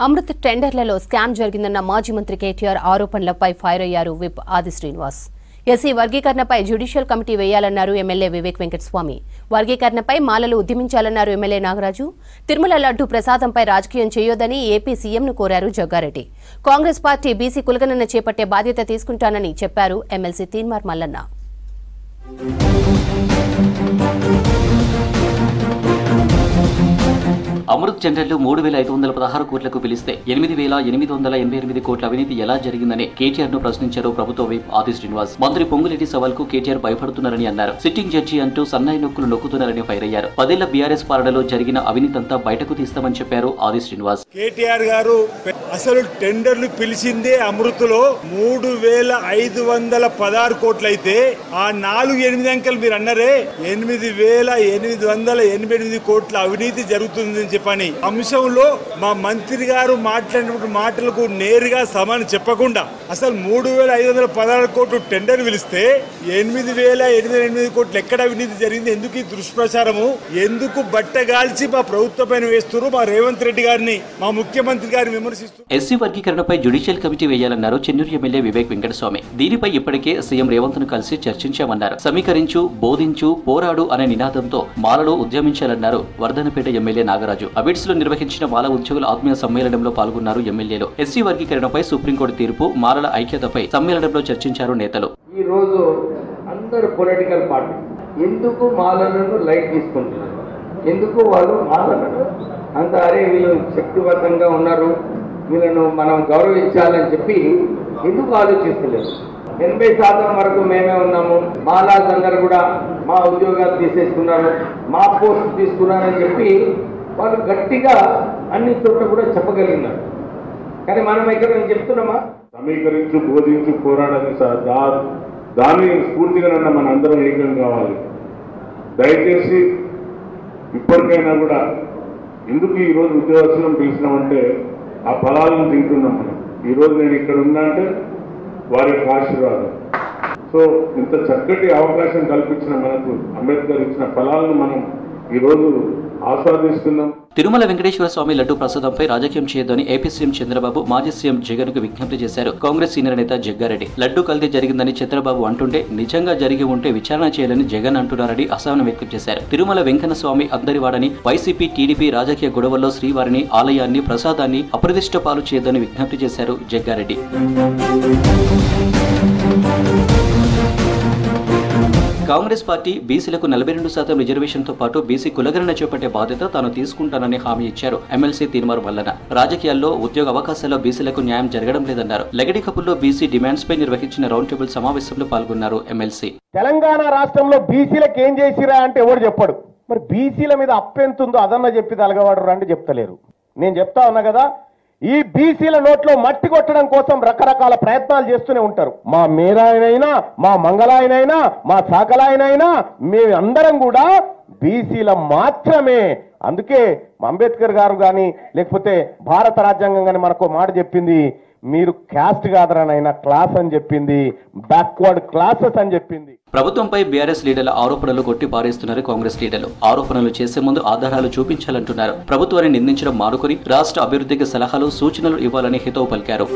Amrit టెండర్లలో scam జరిగిందన్న మాజీ మంత్రి కేటీఆర్ ఆరోపణలపై ఫైర్ అయ్యారు విప్ ఆది శ్రీనివాస్. ఎస్సీ వర్గీకరణపై జ్యుడిషియల్ కమిటీ వేయాలన్నారు ఎమ్మెల్యే వివేక్ వెంకటస్వామి. వర్గీకరణపై మాలలు ఉద్యమించాలన్నారు ఎమ్మెల్యే నాగరాజు. తిరుమల లడ్డు ప్రసాదంపై రాజకీయం చేయొద్దని ఏపీ సీఎంను కోరారు జగ్గారెడ్డి. కాంగ్రెస్ పార్టీ బీసీ కులగణన చేపట్టే బాధ్యత తీసుకుంటానని చెప్పారు ఎమ్మెల్సీ తీన్మార్ మల్లన్న. అమృత్ టెండర్లు 3,516 కోట్లకు పిలిస్తే 8,888 కోట్ల అవినీతి ఎలా జరిగిందని కేటీఆర్ ను ప్రశ్నించారు ప్రభుత్వ విప్ ఆది శ్రీనివాస్. మంత్రి పొంగులేటి సవాల్కు కేటీఆర్ భయపడుతున్నారని అన్నారు. సిట్టింగ్ జడ్జి అంటూ సన్నాయి నొక్కులు నొక్కుతున్నారని ఫైర్ అయ్యారు. 10 ఏళ్ల బీఆర్ఎస్ పాలనలో జరిగిన అవినీతంతా బయటకు తీస్తామని చెప్పారు ఆది శ్రీనివాస్. కేటీఆర్ గారు అసలు టెండర్లు పిలిచిందే అమృత్లో 3,516 కోట్లయితే ఆ 4-8 అంకెలు మీరు అన్నారే 8,888 కోట్ల అవినీతి జరుగుతుందని చెప్పని అంశంలో మా మంత్రి గారు మాట్లాడిన మాటలకు నేరుగా సమానం చెప్పకుండా అసలు 3,516 కోట్లు టెండర్ పిలిస్తే 8,888 కోట్లు ఎక్కడ అవినీతి జరిగింది, ఎందుకు ఈ దుష్ప్రచారము, ఎందుకు బట్టగాల్చి మా ప్రభుత్వం పైన వేస్తున్నారు, మా రేవంత్ రెడ్డి గారిని మా ముఖ్యమంత్రి గారిని విమర్శిస్తున్నారు. ఎస్సీ వర్గీకరణపై జ్యుడిషియల్ కమిటీ వేయాలన్నారు చెన్నూరు ఎమ్మెల్యే వివేక్ వెంకటస్వామి. దీనిపై ఇప్పటికే సీఎం రేవంత్ ను కలిసి చర్చించామన్నారు. సమీకరించు, బోధించు, పోరాడు అనే నినాదంతో మాలలో ఉద్యమించాలన్నారు వర్ధనపేట ఎమ్మెల్యే నాగరాజు. అబిడ్స్ లో నిర్వహించిన మాల ఉద్యోగుల ఆత్మీయ సమ్మేళనంలో పాల్గొన్నారు ఎమ్మెల్యేలు. ఎస్సీ వర్గీకరణపై సుప్రీంకోర్టు తీర్పు, మాలల ఐక్యతపై సమ్మేళనంలో చర్చించారు నేతలు. ఈ రోజు అందరు పొలిటికల్ పార్టీ ఎందుకు మాలలను లైట్ తీసుకుంటున్నారు, ఎందుకు వాళ్ళు మాలలను అంత అరే వీళ్ళు శక్తివంతంగా ఉన్నారు, వీళ్ళను మనం గౌరవించాలని చెప్పి ఎందుకు ఆలోచిస్తలేదు. 80% వరకు మేమే ఉన్నాము, మాలాస్ అందరు కూడా మా ఉద్యోగాలు తీసేసుకున్నారు, మా పోస్ట్ తీసుకున్నారని చెప్పి వాళ్ళు గట్టిగా అన్ని చోట్ల కూడా చెప్పగలిగినారు. కానీ మనం ఇక్కడ నేను చెప్తున్నామా, సమీకరించు, బోధించు, పోరాడని దాని స్ఫూర్తిగా మన అందరం ఏకం కావాలి. దయచేసి ఇప్పటికైనా కూడా ఎందుకు ఈరోజు ఉద్యోగస్తులను పిలిచినామంటే ఆ ఫలాలను తింటున్నాం మనం. ఈరోజు నేను ఇక్కడ ఉన్నా అంటే వారి యొక్క ఆశీర్వాదం. సో ఇంత చక్కటి అవకాశం కల్పించిన మనకు అంబేద్కర్ ఇచ్చిన ఫలాలను మనం ఈరోజు ఆస్వాదిస్తున్నాం. తిరుమల వెంకటేశ్వర స్వామి లడ్డు ప్రసాదంపై రాజకీయం చేయొద్దని ఏపీ సీఎం చంద్రబాబు మాజీ సీఎం జగన్ కు విజ్ఞప్తి చేశారు కాంగ్రెస్ సీనియర్ నేత జగ్గారెడ్డి. లడ్డు కల్తీ జరిగిందని చంద్రబాబు అంటుంటే నిజంగా జరిగి ఉంటే విచారణ చేయాలని జగన్ అంటున్నారని అసహనం వ్యక్తం చేశారు. తిరుమల వెంకన్న స్వామి అందరివాడని, వైసీపీ టీడీపీ రాజకీయ గొడవల్లో శ్రీవారిని, ఆలయాన్ని, ప్రసాదాన్ని అప్రతిష్ట పాలు చేయొద్దని విజ్ఞప్తి చేశారు జగ్గారెడ్డి. కాంగ్రెస్ పార్టీ బీసీలకు 42% రిజర్వేషన్తో పాటు బీసీ కులగణన చేపట్టే బాధ్యత తాను తీసుకుంటానని హామీ ఇచ్చారు ఎమ్మెల్సీ తీన్మార్ మల్లన్న. రాజకీయాల్లో ఉద్యోగ అవకాశాల్లో బీసీలకు న్యాయం జరగడం లేదన్నారు. లగడికపుల్లో బీసీ డిమాండ్స్ పై నిర్వహించిన రౌండ్ టేబుల్ సమావేశంలో పాల్గొన్నారు ఎమ్మెల్సీ. తెలంగాణ రాష్ట్రంలో బీసీలకు ఏం చేసిరా అంటే ఎవరు చెప్పడు. మరి బీసీల మీద అప్పెంతుందో అదన్నా చెప్పి తలగవాడు రండి చెప్తలేరు. నేను చెప్తా ఉన్నా కదా, ఈ బీసీల నోట్లో మట్టి కొట్టడం కోసం రకరకాల ప్రయత్నాలు చేస్తూనే ఉంటారు. మా మేరాయనైనా, మా మంగళాయనైనా, మా సాకలాయనైనా మేము అందరం కూడా బీసీల మాత్రమే. అందుకే అంబేద్కర్ గారు కానీ లేకపోతే భారత రాజ్యాంగం కానీ మనకు మాట చెప్పింది, మీరు క్యాస్ట్ కాదరనైనా క్లాస్ అని చెప్పింది, బ్యాక్వర్డ్ క్లాసెస్ అని చెప్పింది. ప్రభుత్వంపై బీఆర్ఎస్ లీడర్ల ఆరోపణలు కొట్టి పారేస్తున్నారు కాంగ్రెస్ లీడర్లు. ఆరోపణలు చేసే ముందు ఆధారాలు చూపించాలంటున్నారు. ప్రభుత్వాన్ని నిందించడం మానుకొని రాష్ట్ర అభివృద్ధికి సలహాలు, సూచనలు ఇవ్వాలని హితవు పలికారు.